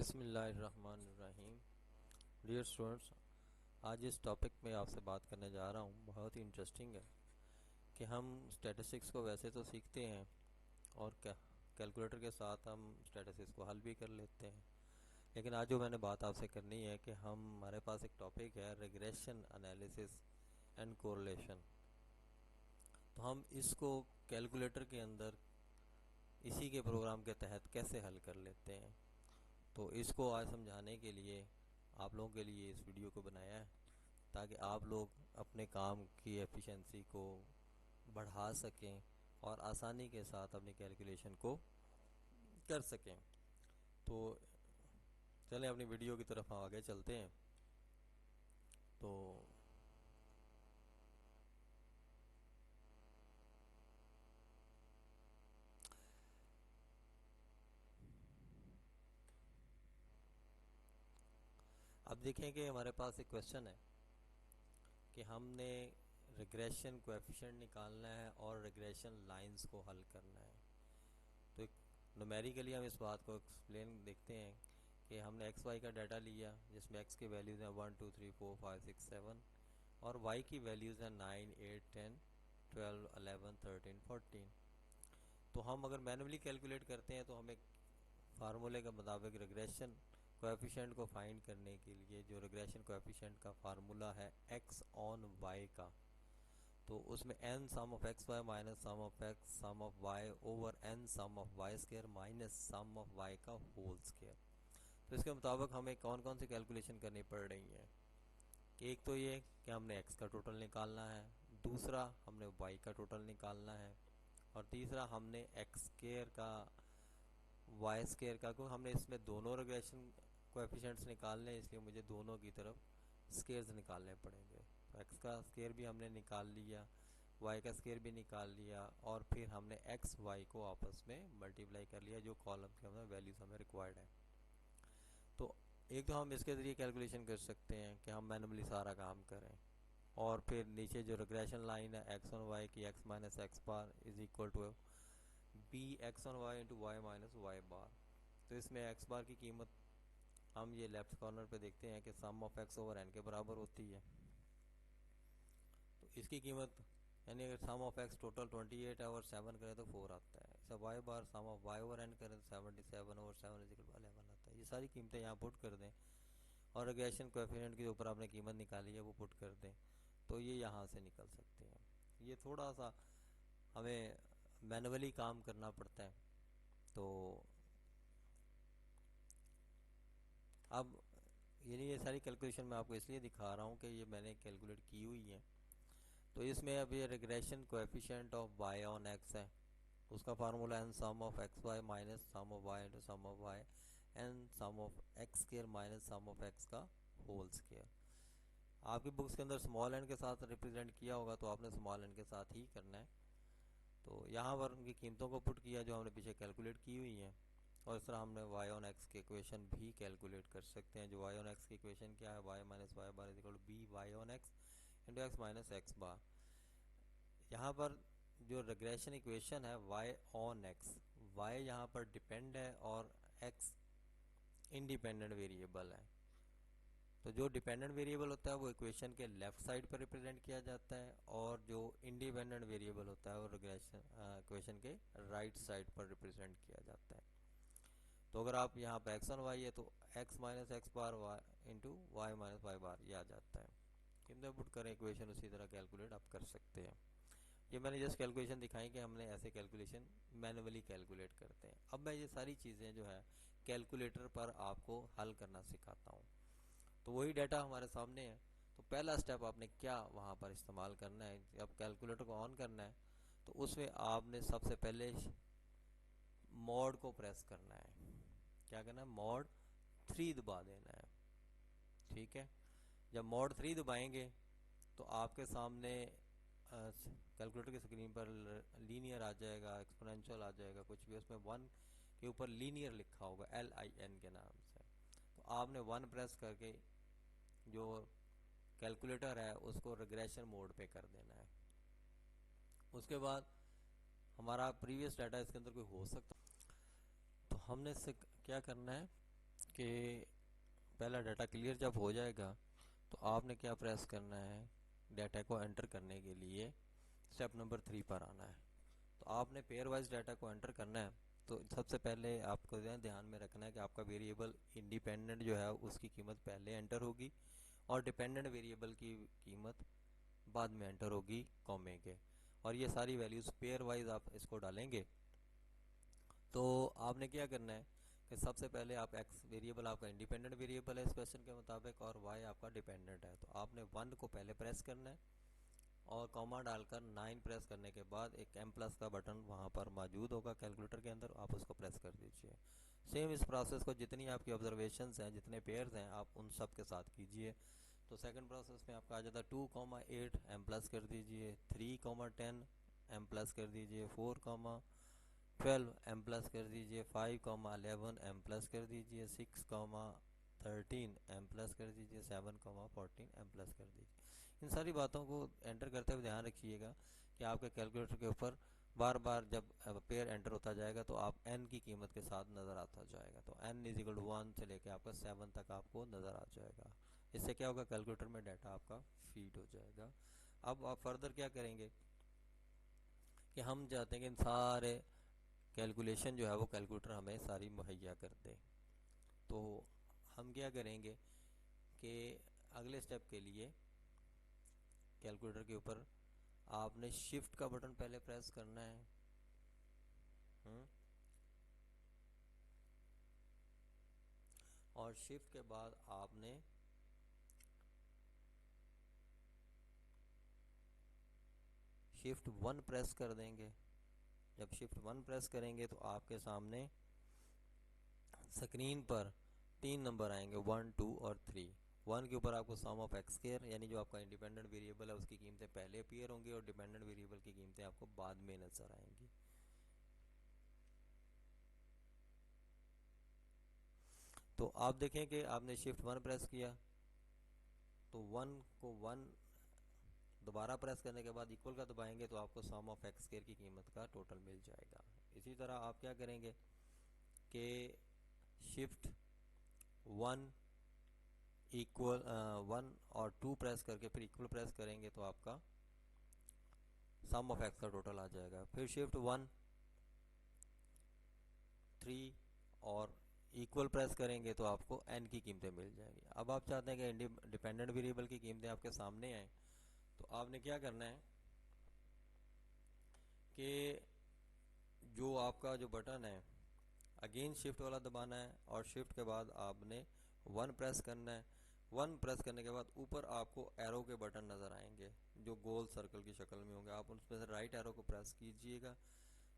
बिस्मिल्लाहिर्रहमानिर्रहीम। Dear students, आज इस टॉपिक में आपसे बात करने जा रहा हूँ, बहुत ही इंटरेस्टिंग है कि हम स्टैटिस्टिक्स को वैसे तो सीखते हैं और क्या कैलकुलेटर के साथ हम स्टैटिस्टिक्स को हल भी कर लेते हैं, लेकिन आज जो मैंने बात आपसे करनी है कि हमारे पास एक टॉपिक है रिग्रेशन एनालिसिस एंड कोरिलेशन। तो हम इसको कैलकुलेटर के अंदर इसी के प्रोग्राम के तहत कैसे हल कर लेते हैं। तो इसको आज समझाने के लिए आप लोगों के लिए इस वीडियो को बनाया है, ताकि आप लोग अपने काम की एफिशिएंसी को बढ़ा सकें और आसानी के साथ अपनी कैलकुलेशन को कर सकें। तो चलें अपनी वीडियो की तरफ आगे चलते हैं। तो अब देखें कि हमारे पास एक क्वेश्चन है कि हमने रिग्रेशन कोएफिशिएंट निकालना है और रिग्रेशन लाइंस को हल करना है। तो एक न्यूमेरिकली हम इस बात को एक्सप्लेन देखते हैं कि हमने एक्स वाई का डाटा लिया, जिसमें एक्स की वैल्यूज़ हैं 1 2 3 4 5 6 7 और वाई की वैल्यूज़ हैं 9 8 10 12 11 13 14। तो हम अगर मैनुअली कैलकुलेट करते हैं तो हमें फार्मूले के मुताबिक रिग्रेशन कोएफिशिएंट को फाइंड करने के लिए जो रिग्रेशन कोएफिशिएंट का फार्मूला है एक्स ऑन वाई का, तो उसमें n sum of X Y minus sum of X sum of Y over n sum of Y square minus sum of Y का होल स्क्वायर। तो इसके मुताबिक हमें कौन कौन सी कैलकुलेशन करनी पड़ रही है कि एक तो ये कि हमने x का टोटल निकालना है, दूसरा हमने y का टोटल निकालना है, और तीसरा हमने x स्क्वायर का वाई स्क्वायर का, क्योंकि हमने इसमें दोनों रिग्रेशन कोएफिशिएंट्स निकालने हैं, इसलिए मुझे दोनों की तरफ स्क्वायर्स निकालने पड़ेंगे। तो x का स्क्वायर भी हमने निकाल लिया, y का स्क्वायर भी निकाल लिया, और फिर हमने x y को आपस में मल्टीप्लाई कर लिया जो कॉलम के अंदर वैल्यूज हमें रिक्वायर्ड है। तो एक तो हम इसके ज़रिए कैलकुलेशन कर सकते हैं कि हम मैनुअली सारा काम करें, और फिर नीचे जो रिग्रेशन लाइन है एक्स ऑन वाई की x minus X bar is equal to b X on Y into Y minus Y bar. तो इसमें एक्स बार की कीमत हम ये लेफ्ट कॉर्नर पे देखते हैं कि सम ऑफ एक्स ओवर एन के बराबर होती है। तो इसकी कीमत यानी अगर सम ऑफ एक्स टोटल 28 है और 7 करें तो 4 आता है। ऐसा Y bar sum of Y over N करें तो 77 ओवर 7 इज इक्वल टू 11 आता है। ये सारी कीमतें यहाँ पुट कर दें और रिग्रेशन कोएफिशिएंट के ऊपर आपने कीमत निकाली है वो पुट कर दें, तो ये यहाँ से निकल सकते हैं। ये थोड़ा सा हमें मैनुअली काम करना पड़ता है। तो अब ये सारी कैलकुलेशन मैं आपको इसलिए दिखा रहा हूँ कि ये मैंने कैलकुलेट की हुई है। तो इसमें अब ये regression coefficient of Y on X है, उसका formula N sum of X Y minus sum of Y into sum of Y N sum of X square minus sum of X का होल स्क्वायर। आपकी books के अंदर small N के साथ represent किया होगा, तो आपने स्मॉल एन के साथ ही करना है। तो यहाँ पर उनकी कीमतों को पुट किया जो हमने पीछे कैलकुलेट की हुई है, और इस तरह हमने वाई ऑन एक्स के इक्वेशन भी कैलकुलेट कर सकते हैं। जो वाई ऑन एक्स की इक्वेशन क्या है, Y minus Y bar is equal to b Y on X into X minus X bar. यहाँ पर जो रिग्रेशन इक्वेशन है y ऑन x, y यहाँ पर डिपेंड है और x इंडिपेंडेंट वेरिएबल है। तो जो डिपेंडेंट वेरिएबल होता है वो इक्वेशन के लेफ्ट साइड पर रिप्रेजेंट किया जाता है, और जो इंडिपेंडेंट वेरिएबल होता है वो रिग्रेशन इक्वेशन के राइट साइड पर रिप्रेजेंट किया जाता है। तो अगर आप यहाँ पे x ऑन y है तो x minus X bar Y into Y minus Y bar ये आ जाता है। कीमतें पुट करें, इक्वेशन उसी तरह कैलकुलेट आप कर सकते हैं। ये मैंने जस्ट कैलकुलेशन दिखाई कि हमने ऐसे कैलकुलेशन मैनुअली कैलकुलेट करते हैं। अब मैं ये सारी चीज़ें जो है कैलकुलेटर पर आपको हल करना सिखाता हूँ। तो वही डाटा हमारे सामने है। तो पहला स्टेप आपने क्या वहाँ पर इस्तेमाल करना है, जब कैलकुलेटर को ऑन करना है तो उसमें आपने सबसे पहले मोड को प्रेस करना है। क्या करना है, मोड 3 दबा देना है। ठीक है, जब मोड 3 दबाएंगे तो आपके सामने कैलकुलेटर की स्क्रीन पर लीनियर आ जाएगा, एक्सपोनेंशियल आ जाएगा, कुछ भी, उसमें 1 के ऊपर लीनियर लिखा होगा LIN के नाम से। तो आपने 1 प्रेस करके जो कैलकुलेटर है उसको रिग्रेशन मोड पे कर देना है। उसके बाद हमारा प्रीवियस डाटा इसके अंदर कोई हो सकता, तो हमने इससे क्या करना है कि पहला डाटा क्लियर जब हो जाएगा तो आपने क्या प्रेस करना है, डाटा को एंटर करने के लिए स्टेप नंबर 3 पर आना है। तो आपने पेयर वाइज डाटा को एंटर करना है। तो सबसे पहले आपको ध्यान में रखना है कि आपका वेरिएबल इंडिपेंडेंट जो है उसकी कीमत पहले एंटर होगी और डिपेंडेंट वेरिएबल की कीमत बाद में एंटर होगी कॉमे के। और ये सारी वैल्यूज पेयर वाइज आप इसको डालेंगे। तो आपने क्या करना है कि सबसे पहले आप एक्स वेरिएबल आपका इंडिपेंडेंट वेरिएबल है इस क्वेश्चन के मुताबिक और वाई आपका डिपेंडेंट है। तो आपने 1 को पहले प्रेस करना है और कॉमा डालकर 9 प्रेस करने के बाद एक एम प्लस का बटन वहाँ पर मौजूद होगा कैलकुलेटर के अंदर, आप उसको प्रेस कर दीजिए। सेम इस प्रोसेस को जितनी आपकी ऑब्जर्वेशंस हैं, जितने पेयर्स हैं, आप उन सब के साथ कीजिए। तो सेकंड प्रोसेस में आपका आ जाता है 2,8 एम प्लस कर दीजिए, 3,10 एम प्लस कर दीजिए, 4,12 एम प्लस कर दीजिए, 5,11 एम प्लस कर दीजिए, 6,13 एम प्लस कर दीजिए, 7,14 एम प्लस कर दीजिए। इन सारी बातों को एंटर करते हुए ध्यान रखिएगा कि आपके कैलकुलेटर के ऊपर बार बार जब पेयर एंटर होता जाएगा तो आप n की कीमत के साथ नज़र आता जाएगा। तो n इजिकल 1 से लेके आपका 7 तक आपको नज़र आ जाएगा। इससे क्या होगा, कैलकुलेटर में डाटा आपका फीड हो जाएगा। अब आप फर्दर क्या करेंगे कि हम चाहते हैं कि इन सारे कैलकुलेशन जो है वो कैलकुलेटर हमें सारी मुहैया कर दे। तो हम क्या करेंगे कि अगले स्टेप के लिए कैलकुलेटर के ऊपर आपने शिफ्ट का बटन पहले प्रेस करना है। और शिफ्ट के बाद आपने शिफ्ट 1 प्रेस कर देंगे। जब शिफ्ट 1 प्रेस करेंगे तो आपके सामने स्क्रीन पर 3 नंबर आएंगे, 1, 2 और 3। 1 के ऊपर आपको सम ऑफ एक्स स्क्वायर यानी जो आपका इंडिपेंडेंट वेरिएबल है उसकी कीमतें पहले अपीयर होंगी और डिपेंडेंट वेरिएबल की कीमतें आपको बाद में नजर आएंगी। तो आप देखें कि आपने शिफ्ट 1 प्रेस किया तो 1 को 1 दोबारा प्रेस करने के बाद इक्वल का दबाएंगे तो आपको सम ऑफ एक्स स्क्वायर की कीमत का टोटल मिल जाएगा। इसी तरह आप क्या करेंगे कि शिफ्ट 1 इक्वल 1 और 2 प्रेस करके फिर इक्वल प्रेस करेंगे तो आपका सम ऑफ एक्स का टोटल आ जाएगा। फिर शिफ्ट 1, 3 और इक्वल प्रेस करेंगे तो आपको n की कीमतें मिल जाएंगी। अब आप चाहते हैं कि डिपेंडेंट वेरिएबल की कीमतें आपके सामने आए तो आपने क्या करना है कि जो आपका जो बटन है अगेन शिफ्ट वाला दबाना है और शिफ्ट के बाद आपने 1 प्रेस करना है। 1 प्रेस करने के बाद ऊपर आपको एरो के बटन नज़र आएंगे जो गोल सर्कल की शक्ल में होंगे, आप उसमें से राइट एरो को प्रेस कीजिएगा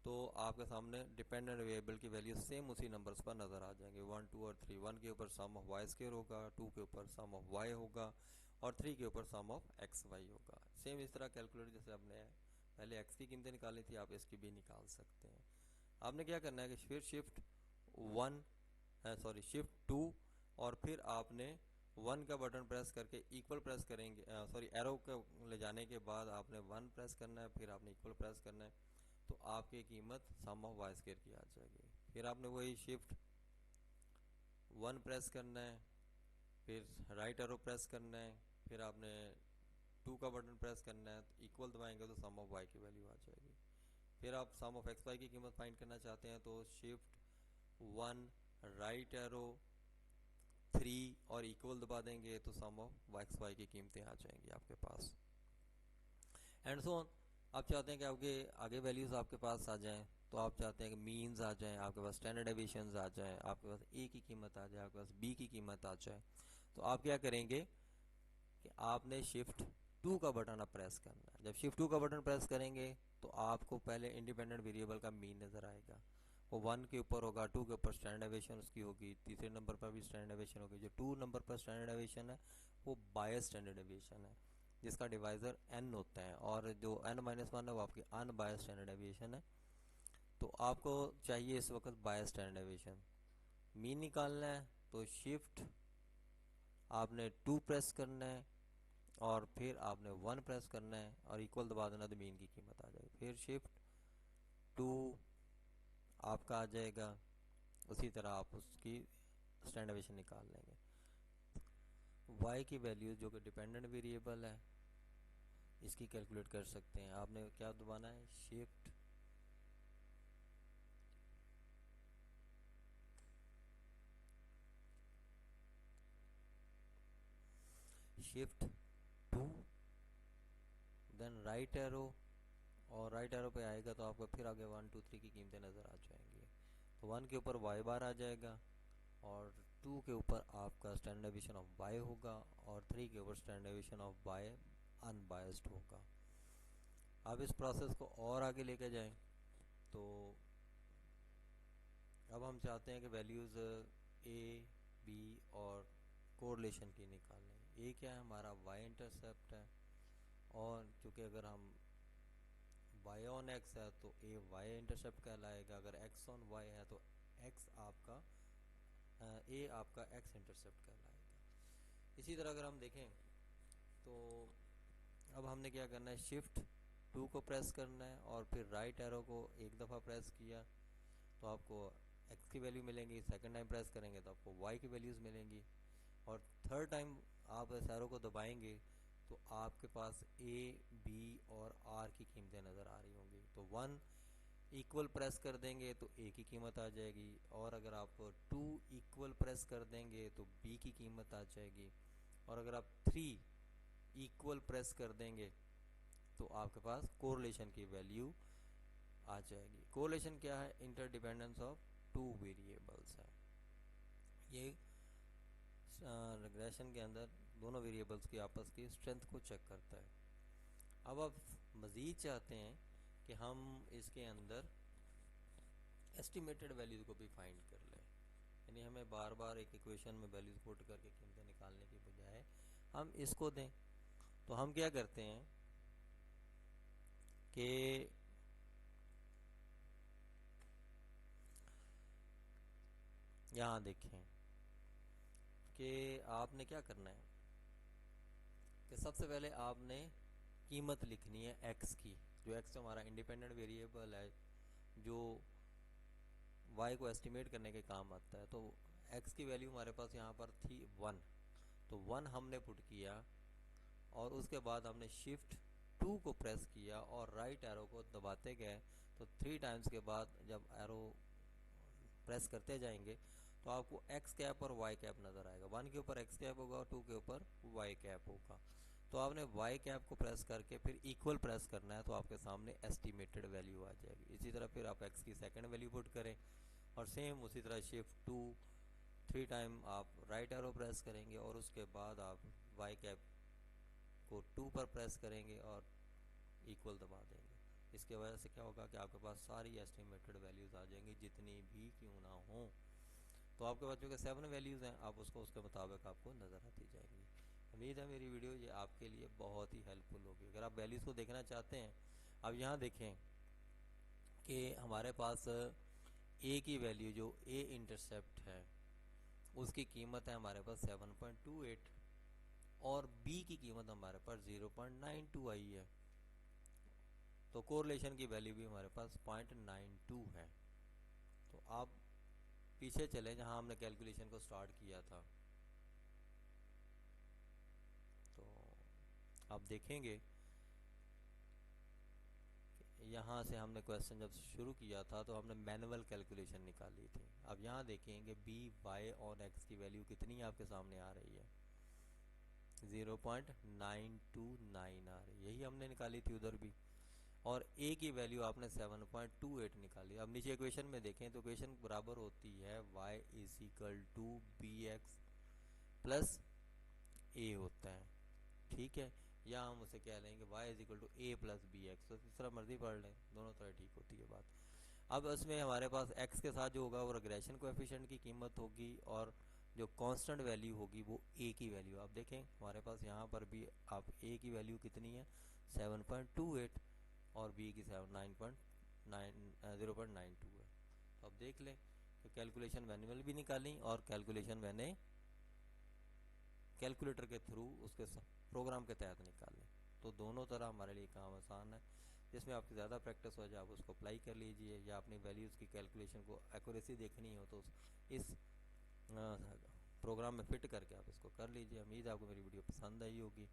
तो आपके सामने डिपेंडेंट वेरिएबल की वैल्यू सेम उसी नंबर्स पर नज़र आ जाएंगे, 1, 2 और 3। 1 के ऊपर सम ऑफ वाई स्क्वायर होगा, 2 के ऊपर सम ऑफ वाई होगा और 3 के ऊपर सम ऑफ एक्स वाई होगा। सेम इस तरह कैलकुलेटर जैसे आपने पहले एक्स की कीमतें निकाली थी आप इसकी भी निकाल सकते हैं। आपने क्या करना है कि फिर शिफ्ट 1 शिफ्ट 2 और फिर आपने 1 का बटन प्रेस करके इक्वल प्रेस करेंगे, एरो को ले जाने के बाद आपने 1 प्रेस करना है, फिर आपने इक्वल प्रेस करना है तो आपकी कीमत सम ऑफ वाई स्क्वायर की आ जाएगी। फिर आपने वही शिफ्ट 1 प्रेस करना है, फिर राइट एरो प्रेस करना है, फिर आपने 2 का बटन प्रेस करना है, तो इक्वल दबाएंगे तो सम ऑफ वाई की वैल्यू आ जाएगी। फिर आप सम ऑफ एक्स वाई की कीमत फाइंड करना चाहते हैं तो शिफ्ट 1 राइट एरो 3 और इक्वल दबा देंगे तो सम ऑफ एक्स वाई की कीमतें आ जाएंगी आपके पास एंड सो ऑन। आप चाहते हैं कि आपके आगे वैल्यूज आपके पास आ जाएं तो आप चाहते हैं कि मीन्स आ जाएं, आपके पास स्टैंडर्ड डेविएशंस आ जाएं, आपके पास ए की कीमत आ जाए, आपके पास बी की कीमत आ जाए। तो आप क्या करेंगे कि आपने शिफ्ट 2 का बटन अब प्रेस करना है। जब शिफ्ट 2 का बटन प्रेस करेंगे तो आपको पहले इंडिपेंडेंट वेरिएबल का मीन नज़र आएगा, वो 1 के ऊपर होगा, 2 के ऊपर स्टैंडर्ड डेविएशन उसकी होगी, तीसरे नंबर पर भी स्टैंडर्ड डेविएशन होगी। जो 2 नंबर पर स्टैंडर्ड डेविएशन है वो बायस स्टैंडर्ड डेविएशन है जिसका डिवाइजर n होता है और जो n-1 है वो आपकी अनबायस स्टैंडर्ड डेविएशन है। तो आपको चाहिए इस वक्त बायस स्टैंडर्ड डेविएशन मीन निकालना है तो शिफ्ट आपने 2 प्रेस करना है और फिर आपने 1 प्रेस करना है और इक्वल दबा देना तो मीन की कीमत आ जाएगी। फिर शिफ्ट 2 आपका आ जाएगा, उसी तरह आप उसकी स्टैंडर्ड डेविएशन निकाल लेंगे। y की वैल्यू जो कि डिपेंडेंट वेरिएबल है इसकी कैलकुलेट कर सकते हैं। आपने क्या दबाना है, shift shift 2 then right arrow, और राइट एरो पे आएगा तो आपको फिर आगे 1 2 3 की कीमतें नज़र आ जाएंगी। तो 1 के ऊपर y बार आ जाएगा, और 2 के ऊपर आपका स्टैंडर्ड डेविएशन ऑफ y होगा, और 3 के ऊपर standard deviation of y unbiased होगा। अब इस प्रोसेस को और आगे लेके जाएं तो अब हम चाहते हैं कि वैल्यूज़ a b और कोरिलेशन की निकालें। a क्या है, हमारा y इंटरसेप्ट है, और चूँकि अगर हम y ऑन x है तो a y इंटरसेप्ट कहलाएगा, अगर x ऑन y है तो x आपका a आपका x इंटरसेप्ट कहलाएगा। इसी तरह अगर हम देखें तो अब हमने क्या करना है, शिफ्ट 2 को प्रेस करना है और फिर राइट एरो को एक दफ़ा प्रेस किया तो आपको x की वैल्यू मिलेंगी, सेकंड टाइम प्रेस करेंगे तो आपको y की वैल्यूज़ मिलेंगी, और थर्ड टाइम आप इस एरो को दबाएंगे तो आपके पास a b और r की कीमतें नज़र आ रही होंगी। तो 1 इक्वल प्रेस कर देंगे तो a की कीमत आ जाएगी, और अगर आप 2 इक्वल प्रेस कर देंगे तो b की कीमत आ जाएगी, और अगर आप 3 इक्वल प्रेस कर देंगे तो आपके पास कोरिलेशन की वैल्यू आ जाएगी। कोरिलेशन क्या है, इंटरडिपेंडेंस ऑफ टू वेरिएबल्स है। ये रिग्रेशन के अंदर दोनों वेरिएबल्स की आपस की स्ट्रेंथ को चेक करता है। अब आप मज़ीद चाहते हैं कि हम इसके अंदर एस्टिमेटेड वैल्यूज़ को भी फाइंड कर लें, यानी हमें बार बार एक इक्वेशन में वैल्यूज़ पुट करके कीमतें निकालने की बजाय हम इसको दें। तो हम क्या करते हैं कि यहाँ देखें कि आपने क्या करना है कि सबसे पहले आपने कीमत लिखनी है x की, जो x हमारा इंडिपेंडेंट वेरिएबल है जो y को एस्टिमेट करने के काम आता है। तो x की वैल्यू हमारे पास यहाँ पर थी 1, तो 1 हमने पुट किया, और उसके बाद हमने शिफ्ट 2 को प्रेस किया और राइट एरो को दबाते गए। तो 3 टाइम्स के बाद जब एरो प्रेस करते जाएंगे तो आपको x कैप और y कैप नज़र आएगा। 1 के ऊपर x कैप होगा और 2 के ऊपर y कैप होगा। तो आपने y कैप को प्रेस करके फिर इक्वल प्रेस करना है तो आपके सामने एस्टिमेटेड वैल्यू आ जाएगी। इसी तरह फिर आप x की सेकंड वैल्यू पुट करें, और सेम उसी तरह शिफ्ट 2 3 टाइम आप राइट एरो प्रेस करेंगे, और उसके बाद आप y कैप को 2 पर प्रेस करेंगे और इक्वल दबा देंगे। इसके वजह से क्या होगा कि आपके पास सारी एस्टिमेटेड वैल्यूज़ आ जाएंगी, जितनी भी क्यों ना हो। तो आपके पास जो कि 7 वैल्यूज़ हैं, आप उसको उसके मुताबिक आपको नज़र आती जाएंगी। उम्मीद है मेरी वीडियो ये आपके लिए बहुत ही हेल्पफुल होगी। अगर आप वैल्यूज़ को देखना चाहते हैं, अब यहाँ देखें कि हमारे पास ए की वैल्यू जो ए इंटरसेप्ट है उसकी कीमत है हमारे पास 7.28, और बी की कीमत हमारे पास 0.92 आई है। तो कोरिलेशन की वैल्यू भी हमारे पास 0.92 है। तो आप पीछे चले जहां हमने कैलकुलेशन को स्टार्ट किया था, तो आप देखेंगे यहाँ से हमने क्वेश्चन जब शुरू किया था तो हमने मैनुअल कैलकुलेशन निकाली थी। अब यहाँ देखेंगे बी वाई और एक्स की वैल्यू कितनी आपके सामने आ रही है, 0.929 आ रही है, यही हमने निकाली थी उधर भी। और ए की वैल्यू आपने 7.28 निकाली। अब नीचे इक्वेशन में देखें तो इक्वेशन बराबर होती है y is equal to b X plus a होता है, ठीक है, या हम उसे कह लेंगे y is equal to A plus B X. तो जिस तरह मर्जी पढ़ लें, दोनों तरह ठीक होती है बात। अब इसमें हमारे पास x के साथ जो होगा वो रिग्रेशन कोएफिशिएंट की कीमत होगी, और जो कांस्टेंट वैल्यू होगी वो a की वैल्यू। आप देखें हमारे पास यहाँ पर भी आप a की वैल्यू कितनी है 7.28, और b की 0.92 है। तो अब देख लें कि कैलकुलेशन मैनुअल भी निकाली और कैलकुलेशन मैंने कैलकुलेटर के थ्रू उसके प्रोग्राम के तहत निकालें। तो दोनों तरह हमारे लिए काम आसान है। जिसमें आपकी ज़्यादा प्रैक्टिस हो जाए आप उसको अप्लाई कर लीजिए, या अपनी वैल्यूज़ की कैलकुलेशन को एक्यूरेसी देखनी हो तो इस प्रोग्राम में फिट करके आप इसको कर लीजिए। उम्मीद है आपको मेरी वीडियो पसंद आई होगी।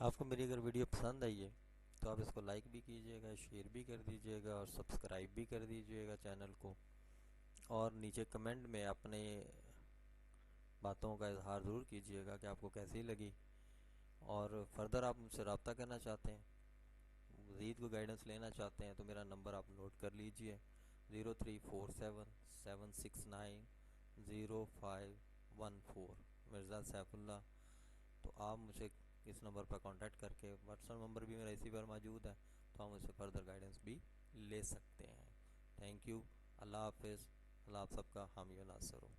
आपको मेरी अगर वीडियो पसंद आई है तो आप इसको लाइक भी कीजिएगा, शेयर भी कर दीजिएगा और सब्सक्राइब भी कर दीजिएगा चैनल को। और नीचे कमेंट में अपने बातों का इजहार ज़रूर कीजिएगा कि आपको कैसी लगी। और फर्दर आप मुझसे रब्ता करना चाहते हैं, मज़ीद को गाइडेंस लेना चाहते हैं, तो मेरा नंबर आप नोट कर लीजिए, 0347 769 0514, मिर्ज़ा सैफुल्ला। तो आप मुझे इस नंबर पर कांटेक्ट करके, व्हाट्सएप नंबर भी मेरा इसी पर मौजूद है, तो आप मुझसे फर्दर गाइडेंस भी ले सकते हैं। Thank you. अल्लाह हाफिज़। अल्लाह आप सबका हामी व नासर हो।